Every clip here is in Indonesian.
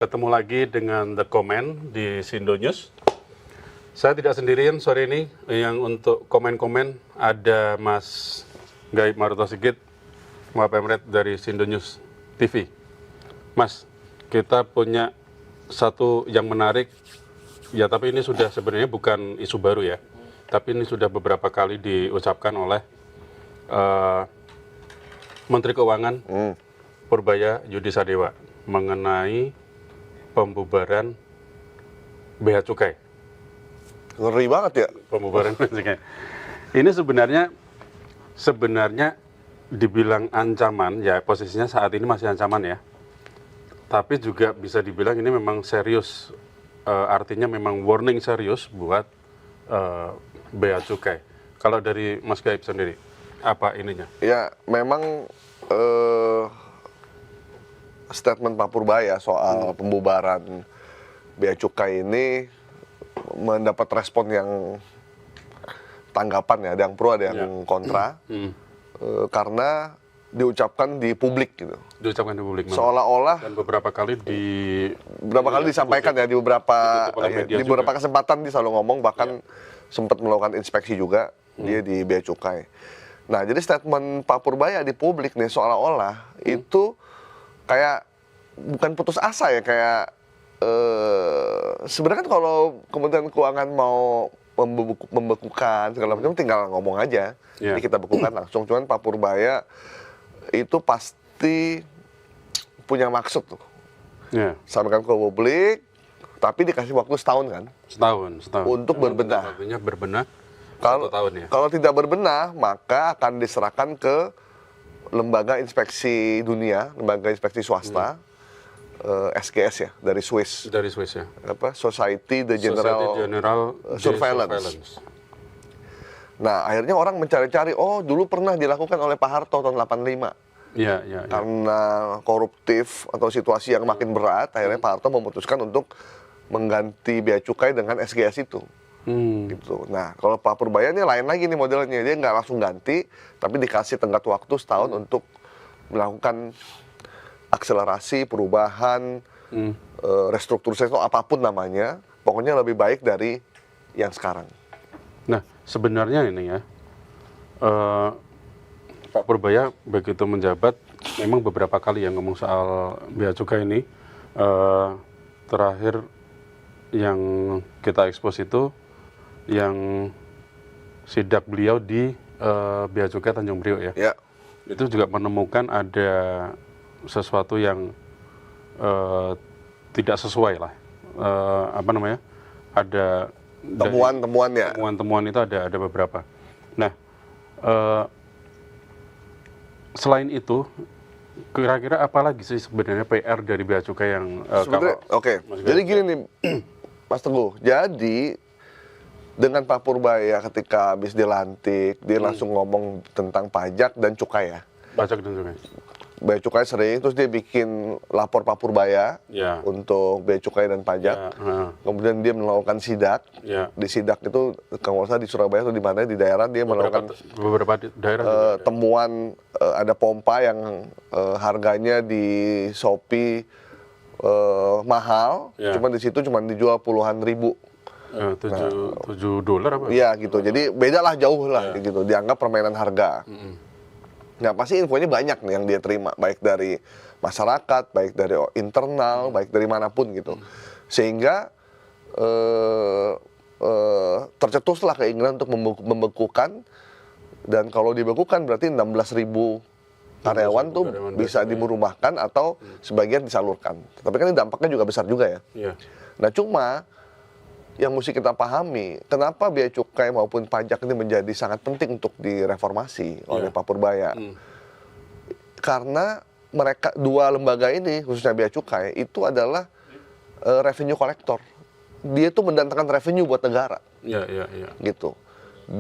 Ketemu lagi dengan The Comment di Sindo News. Saya tidak sendirian sore ini. Yang untuk komen-komen ada Mas Gaib Maruto Sigit, Wapemret dari Sindo News TV. Mas, kita punya satu yang menarik. Ya, tapi ini sudah sebenarnya bukan isu baru ya. Tapi ini sudah beberapa kali diucapkan oleh Menteri Keuangan Purbaya Yudi Sadewa mengenai pembubaran Bea Cukai. Ngeri banget ya. Pembubaran Bea Cukai. Ini sebenarnya dibilang ancaman, ya posisinya saat ini masih ancaman ya. Tapi juga bisa dibilang ini memang serius, artinya memang warning serius buat Bea Cukai. Kalau dari Mas Gaib sendiri, apa ininya? Ya memang statement Pak Purbaya soal pembubaran Bea Cukai ini mendapat respon yang tanggapan ya, ada yang pro ada yang kontra, karena diucapkan di publik gitu. Diucapkan di publik. Seolah-olah dan beberapa kali disampaikan ya di beberapa kesempatan dia selalu ngomong, bahkan sempat melakukan inspeksi juga dia di Bea Cukai. Nah, jadi statement Pak Purbaya di publik nih seolah-olah itu kayak bukan putus asa ya, kayak sebenarnya kan kalau Kementerian Keuangan mau membekukan segala macam tinggal ngomong aja. Jadi kita bekukan langsung. Cuman Pak Purbaya itu pasti punya maksud tuh. Sampaikan ke publik, tapi dikasih waktu setahun kan? Setahun. Untuk berbenah. Artinya berbenah. Kalau tidak berbenah, maka akan diserahkan ke lembaga inspeksi dunia, lembaga inspeksi swasta, SGS ya, dari Swiss. Dari Swiss ya. Society the General Surveillance. Nah, akhirnya orang mencari-cari, oh dulu pernah dilakukan oleh Pak Harto tahun 85. Iya. Karena koruptif atau situasi yang makin berat, akhirnya Pak Harto memutuskan untuk mengganti Bea Cukai dengan SGS itu. Gitu. Nah, kalau Pak Purbaya ini lain lagi nih modelnya, dia nggak langsung ganti, tapi dikasih tenggat waktu setahun untuk melakukan akselerasi perubahan, restrukturisasi atau apapun namanya, pokoknya lebih baik dari yang sekarang. Nah, sebenarnya ini ya, Pak Purbaya begitu menjabat, memang beberapa kali yang ngomong soal Bea Cukai ini. Terakhir yang kita ekspos itu yang sidak beliau di Bea Cukai Tanjung Priok ya. Itu juga menemukan ada sesuatu yang tidak sesuai lah. Ada temuan itu ada beberapa. Nah, selain itu, kira-kira apa lagi sih sebenarnya PR dari Bea Cukai yang jadi gini nih, Mas Teguh. Jadi dengan Pak Purbaya ketika habis dilantik, dia langsung ngomong tentang pajak dan cukai ya. Pajak dan cukai. Bea Cukai sering, terus dia bikin lapor Pak Purbaya untuk Bea Cukai dan pajak. Kemudian dia melakukan sidak. Di sidak itu, kalau nggak salah di Surabaya atau di mana, di daerah dia melakukan beberapa daerah temuan ada pompa yang harganya di Shopee mahal, cuman di situ cuma dijual puluhan ribu. $7 apa? Iya gitu, jadi beda lah jauh lah gitu, dianggap permainan harga. Nah pasti infonya banyak nih yang dia terima, baik dari masyarakat, baik dari internal, baik dari manapun gitu. Sehingga tercetuslah keinginan untuk membekukan, dan kalau dibekukan berarti 16.000 karyawan tuh bisa dirumahkan atau sebagian disalurkan. Tapi kan ini dampaknya juga besar juga ya. Nah cuma yang mesti kita pahami, kenapa Bea Cukai maupun pajak ini menjadi sangat penting untuk direformasi oleh Pak Purbaya. Karena mereka, dua lembaga ini, khususnya Bea Cukai, itu adalah revenue collector. Dia tuh mendatangkan revenue buat negara. Gitu.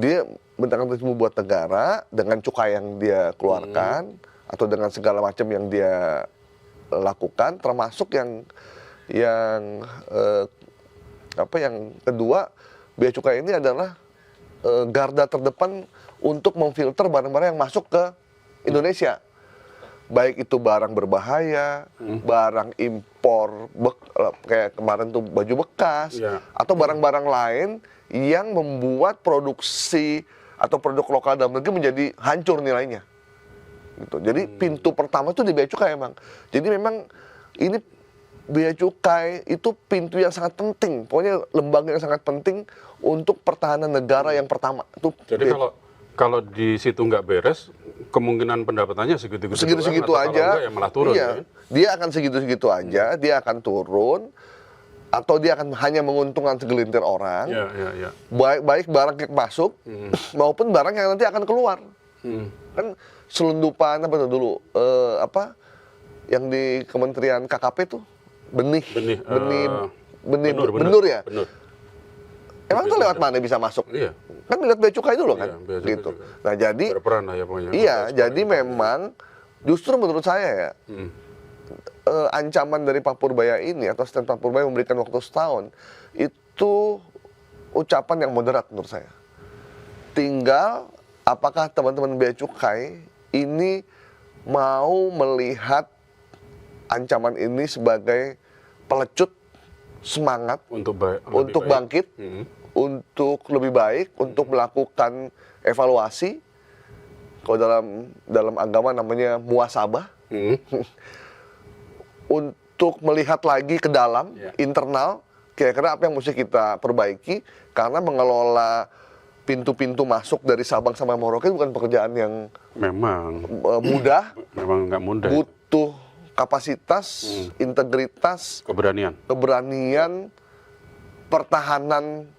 Dia mendatangkan revenue buat negara dengan cukai yang dia keluarkan, atau dengan segala macam yang dia lakukan, termasuk yang kedua, Bea Cukai ini adalah garda terdepan untuk memfilter barang-barang yang masuk ke Indonesia. baik itu barang berbahaya, barang impor, kayak kemarin tuh baju bekas, Ya. atau barang-barang lain yang membuat produksi atau produk lokal dalam negeri menjadi hancur nilainya. Gitu. Jadi pintu pertama itu di bea cukai emang. Jadi memang ini bea cukai itu pintu yang sangat penting, pokoknya lembaga yang sangat penting untuk pertahanan negara yang pertama. Itu Jadi kalau di situ nggak beres, kemungkinan pendapatannya segitu-segitu segitu-segitu atau kalau aja, enggak, ya malah turun. iya, Ya? dia akan segitu-segitu aja, dia akan turun, atau dia akan hanya menguntungkan segelintir orang, Ya. baik barang yang masuk maupun barang yang nanti akan keluar. Kan selundupan apa tuh dulu, yang di Kementerian KKP tuh benur ya. Benur. Emang tuh lewat mana bisa masuk? Iya. Kan lihat bea cukai dulu kan, Iya, bea cukai gitu. juga. Nah jadi, Berperan lah ya pokoknya. iya, Ekspor jadi impor. memang justru menurut saya ya, ancaman dari Pak Purbaya ini atau stand Pak Purbaya memberikan waktu setahun itu ucapan yang moderat menurut saya. Tinggal apakah teman-teman bea cukai ini mau melihat ancaman ini sebagai pelecut semangat untuk untuk bangkit, untuk lebih baik, untuk melakukan evaluasi. Kalau dalam agama namanya muasabah. Untuk melihat lagi ke dalam, internal, kira-kira apa yang mesti kita perbaiki, karena mengelola pintu-pintu masuk dari Sabang sampai Merauke bukan pekerjaan yang Memang mudah, nggak mudah. butuh kapasitas, integritas, keberanian, pertahanan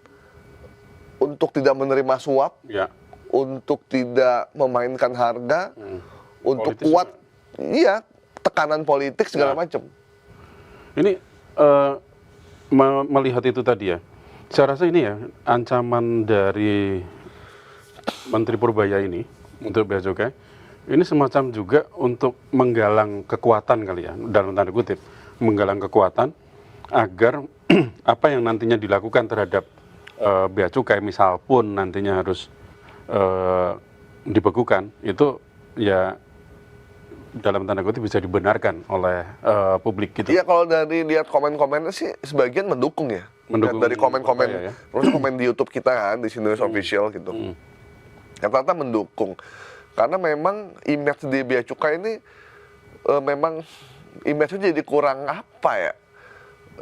untuk tidak menerima suap, Ya. untuk tidak memainkan harga, untuk Politis kuat, iya, tekanan politik segala macam. Ini melihat itu tadi ya, saya rasa ini ya ancaman dari Menteri Purbaya ini untuk bea cukai ini semacam juga untuk menggalang kekuatan kali ya, dalam tanda kutip menggalang kekuatan agar apa yang nantinya dilakukan terhadap bea cukai misal pun nantinya harus dibekukan itu ya dalam tanda kutip bisa dibenarkan oleh publik gitu. Iya, kalau dari lihat komen-komennya sih sebagian mendukung ya. Mendukung Lihat dari komen-komen, Purbaya ya. terus komen di YouTube kita kan, di Sindonews Official gitu. Yang ternyata mendukung. Karena memang image di bea cukai ini memang image-nya jadi kurang apa ya.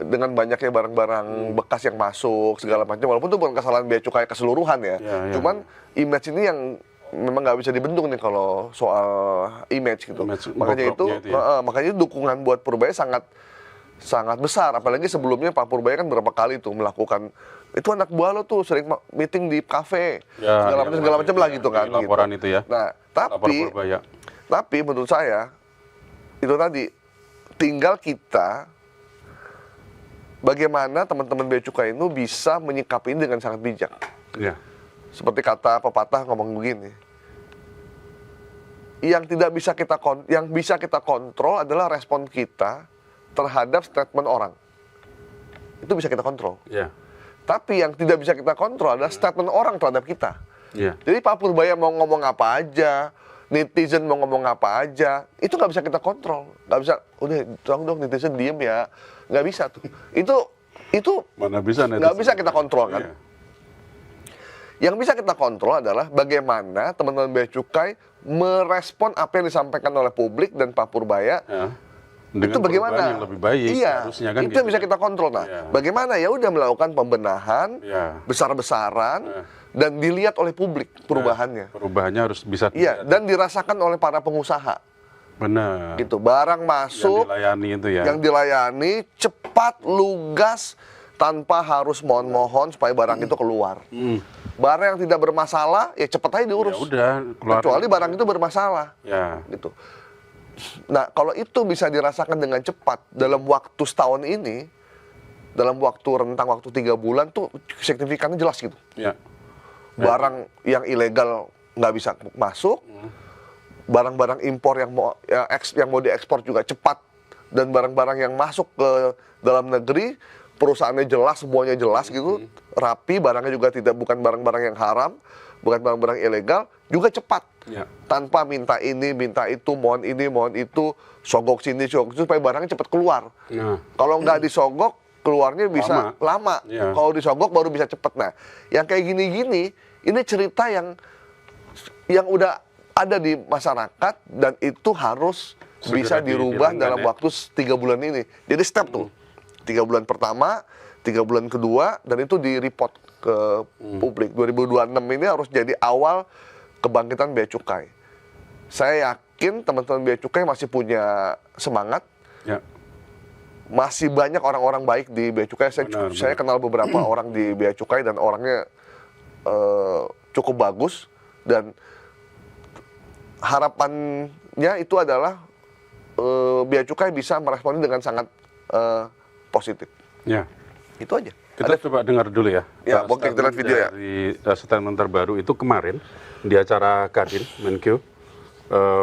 Dengan banyaknya barang-barang bekas yang masuk segala macam, walaupun itu bukan kesalahan bea cukai keseluruhan ya. Cuman image ini yang memang nggak bisa dibendung nih kalau soal image gitu. Makanya itu, makanya dukungan buat Purbaya sangat besar. Apalagi sebelumnya Pak Purbaya kan berapa kali tuh melakukan itu anak buah lo tuh sering meeting di kafe segala macam lah gitu kan. Laporan gitu. itu ya. Nah tapi menurut saya itu tadi tinggal kita bagaimana teman-teman bea cukai itu bisa menyikapi ini dengan sangat bijak. Ya. Seperti kata pepatah ngomong begini, yang bisa kita kontrol adalah respon kita terhadap statement orang. Itu bisa kita kontrol. Ya. Tapi yang tidak bisa kita kontrol adalah statement orang terhadap kita. Ya. Jadi Pak Purbaya mau ngomong apa aja, netizen mau ngomong apa aja, itu nggak bisa kita kontrol. Nggak bisa, udah tolong dong netizen diem ya. Nggak bisa tuh. Itu Mana bisa nggak bisa kita kontrol kan. Ya. Yang bisa kita kontrol adalah bagaimana teman-teman bea cukai merespon apa yang disampaikan oleh publik dan Pak Purbaya. Ya. Itu bagaimana? Yang lebih baik, iya, harusnya kan itu gitu yang bisa ya. kita kontrol. Nah, Ya. bagaimana ya udah melakukan pembenahan besar-besaran dan dilihat oleh publik perubahannya. Perubahannya harus bisa Iya, dan dirasakan oleh para pengusaha. benar. Gitu, barang masuk Yang dilayani itu ya. yang dilayani cepat, lugas, tanpa harus mohon-mohon supaya barang itu keluar. Barang yang tidak bermasalah ya cepat aja diurus. Ya udah, keluar. Kecuali barang itu bermasalah. Ya. Gitu. Nah, kalau itu bisa dirasakan dengan cepat dalam waktu setahun ini, dalam rentang waktu 3 bulan tuh signifikannya jelas gitu. Ya. Barang yang ilegal nggak bisa masuk, barang-barang impor yang mau diekspor juga cepat, dan barang-barang yang masuk ke dalam negeri perusahaannya jelas, semuanya jelas gitu, rapi, barangnya juga bukan barang-barang yang haram, bukan barang-barang ilegal, juga cepat. Ya. Tanpa minta ini, minta itu, mohon ini, mohon itu, sogok sini, sogok itu, supaya barangnya cepat keluar. Nah. Kalau nggak disogok, keluarnya bisa lama. Ya. Kalau disogok baru bisa cepat. Nah, yang kayak gini-gini, ini cerita yang udah ada di masyarakat dan itu harus Segera bisa dirubah dihilangkan, dalam ya. waktu 3 bulan ini. Jadi step tuh, 3 bulan pertama, 3 bulan kedua, dan itu di-report ke publik. 2026 ini harus jadi awal kebangkitan Bea Cukai. Saya yakin teman-teman Bea Cukai masih punya semangat. Ya. Masih banyak orang-orang baik di Bea Cukai. Benar. Saya kenal beberapa orang di Bea Cukai dan orangnya cukup bagus. Dan harapannya itu adalah Bea Cukai bisa meresponi dengan sangat positif. Ya. Itu aja. Kita coba dengar dulu ya. Ya, oke, kita lihat video ya. Dari statement terbaru itu kemarin di acara Kadin Menkyu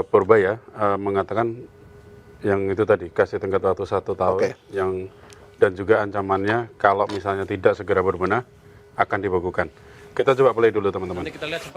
Purbaya mengatakan yang itu tadi kasih tenggat waktu 1 tahun, Oke. yang dan juga ancamannya kalau misalnya tidak segera berbenah akan dibekukan. Kita coba play dulu teman-teman. Nanti kita lihat